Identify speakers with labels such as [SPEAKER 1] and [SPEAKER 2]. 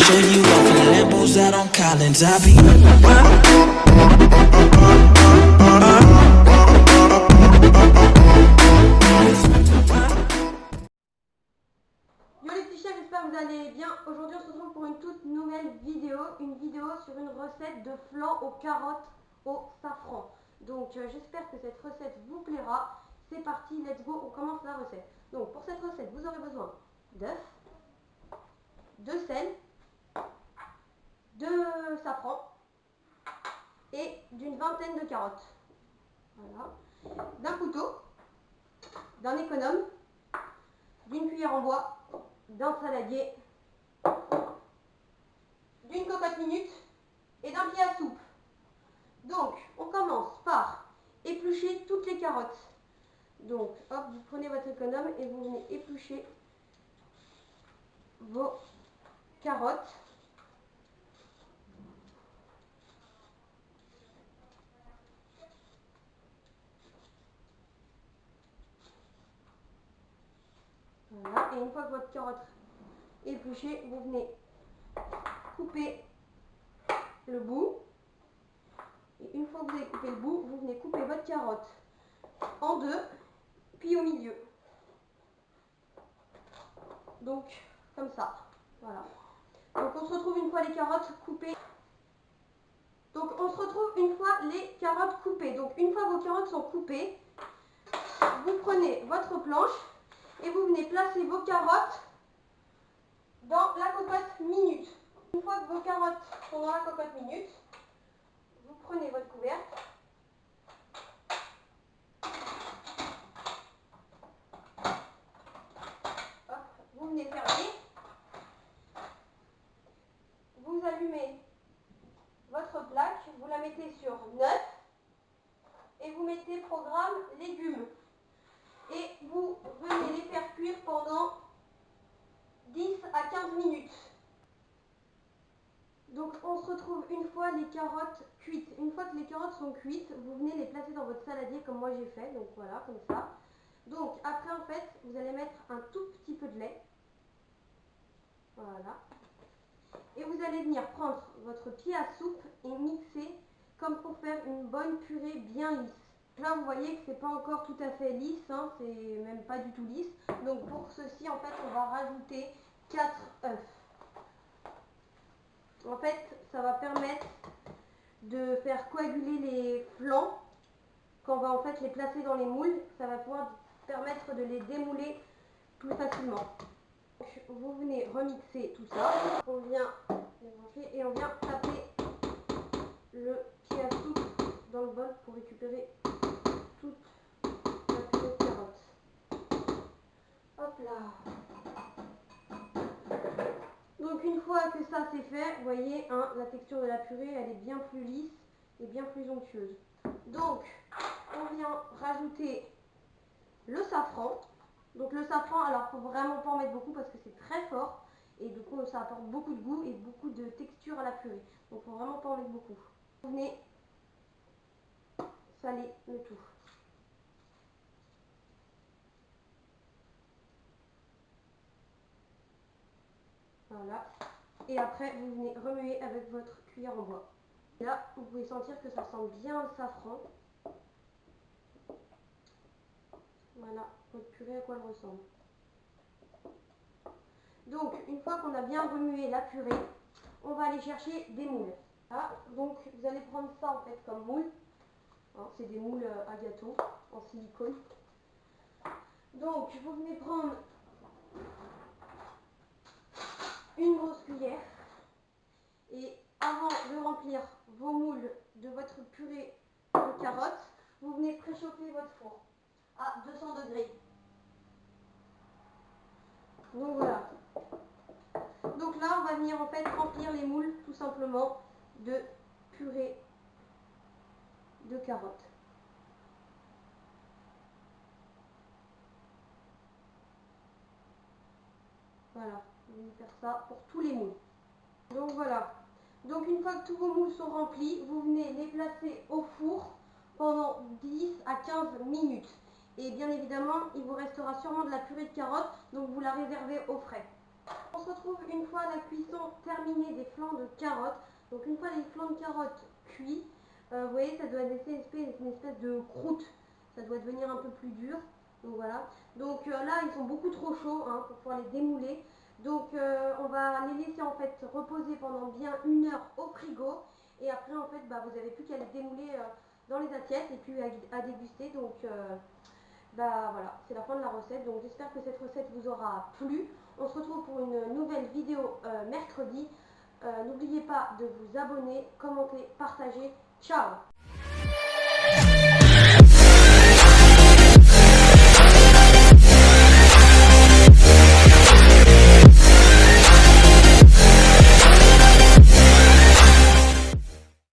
[SPEAKER 1] show you off in Lambos out on Collins. I be
[SPEAKER 2] Yo les petits chefs, j'espère que vous allez bien. Aujourd'hui on se retrouve pour une toute nouvelle vidéo, sur une recette de flan aux carottes au safran. Donc j'espère que cette recette vous plaira. C'est parti, let's go, on commence la recette. Donc pour cette recette, vous aurez besoin d'œufs, de sel, de safran et d'une vingtaine de carottes. Voilà. D'un couteau, d'un économe, d'une cuillère en bois, d'un saladier, d'une cocotte minute et d'un pied à soupe. Donc, on commence par éplucher toutes les carottes. Donc, hop, vous prenez votre économe et vous venez éplucher vos carottes. Voilà, et une fois que votre carotte est épluchée, vous venez couper le bout. Et une fois que vous avez coupé le bout, vous venez couper votre carotte en deux, puis au milieu. Donc, comme ça. Voilà. Donc, on se retrouve une fois les carottes coupées. Donc, une fois vos carottes sont coupées, vous prenez votre planche et vous venez placer vos carottes dans la cocotte minute. Une fois que vos carottes sont dans la cocotte minute, vous prenez votre couvercle. Hop, vous venez fermer. Vous allumez votre plaque, vous la mettez sur 9 et vous mettez programme légumes. Et vous venez les faire cuire pendant 10 à 15 minutes. Donc on se retrouve une fois les carottes cuites. Une fois que les carottes sont cuites, vous venez les placer dans votre saladier comme moi j'ai fait. Donc voilà, comme ça. Donc après en fait, vous allez mettre un tout petit peu de lait. Voilà. Et vous allez venir prendre votre pied à soupe et mixer comme pour faire une bonne purée bien lisse. Là vous voyez que c'est pas encore tout à fait lisse, hein, c'est même pas du tout lisse. Donc pour ceci en fait on va rajouter 4 œufs. En fait ça va permettre de faire coaguler les flancs. Quand on va en fait les placer dans les moules, ça va pouvoir permettre de les démouler plus facilement. Donc, vous venez remixer tout ça. On vient et on vient taper le pied à soupe dans le bol pour récupérer toute la purée de carottes. Hop là. Donc une fois que ça c'est fait, vous voyez, hein, la texture de la purée elle est bien plus lisse et bien plus onctueuse. Donc on vient rajouter le safran. Donc le safran, alors faut vraiment pas en mettre beaucoup parce que c'est très fort et du coup ça apporte beaucoup de goût et beaucoup de texture à la purée. Donc faut vraiment pas en mettre beaucoup. Vous venez saler le tout. Voilà. Et après vous venez remuer avec votre cuillère en bois. Et là vous pouvez sentir que ça sent bien le safran. Voilà votre purée à quoi elle ressemble. Donc une fois qu'on a bien remué la purée, on va aller chercher des moules. Voilà. Donc vous allez prendre ça en fait comme moule. Hein, c'est des moules à gâteau en silicone. Donc vous venez prendre une grosse cuillère et avant de remplir vos moules de votre purée de carottes, vous venez préchauffer votre four à 200 degrés. Donc voilà. Donc là on va venir en fait remplir les moules tout simplement de purée de carottes. Voilà, vous allez faire ça pour tous les moules. Donc voilà. Donc une fois que tous vos moules sont remplis, vous venez les placer au four pendant 10 à 15 minutes. Et bien évidemment, il vous restera sûrement de la purée de carottes, donc vous la réservez au frais. On se retrouve une fois la cuisson terminée des flancs de carottes. Donc une fois les flancs de carottes cuits, vous voyez, ça doit laisser une espèce de croûte. Ça doit devenir un peu plus dur. Donc voilà. Donc là, ils sont beaucoup trop chauds hein, pour pouvoir les démouler. Donc on va les laisser en fait reposer pendant bien 1 heure au frigo. Et après en fait, vous n'avez plus qu'à les démouler dans les assiettes et puis à déguster. Donc voilà, c'est la fin de la recette. Donc j'espère que cette recette vous aura plu. On se retrouve pour une nouvelle vidéo mercredi. N'oubliez pas de vous abonner, commenter, partager. Ciao!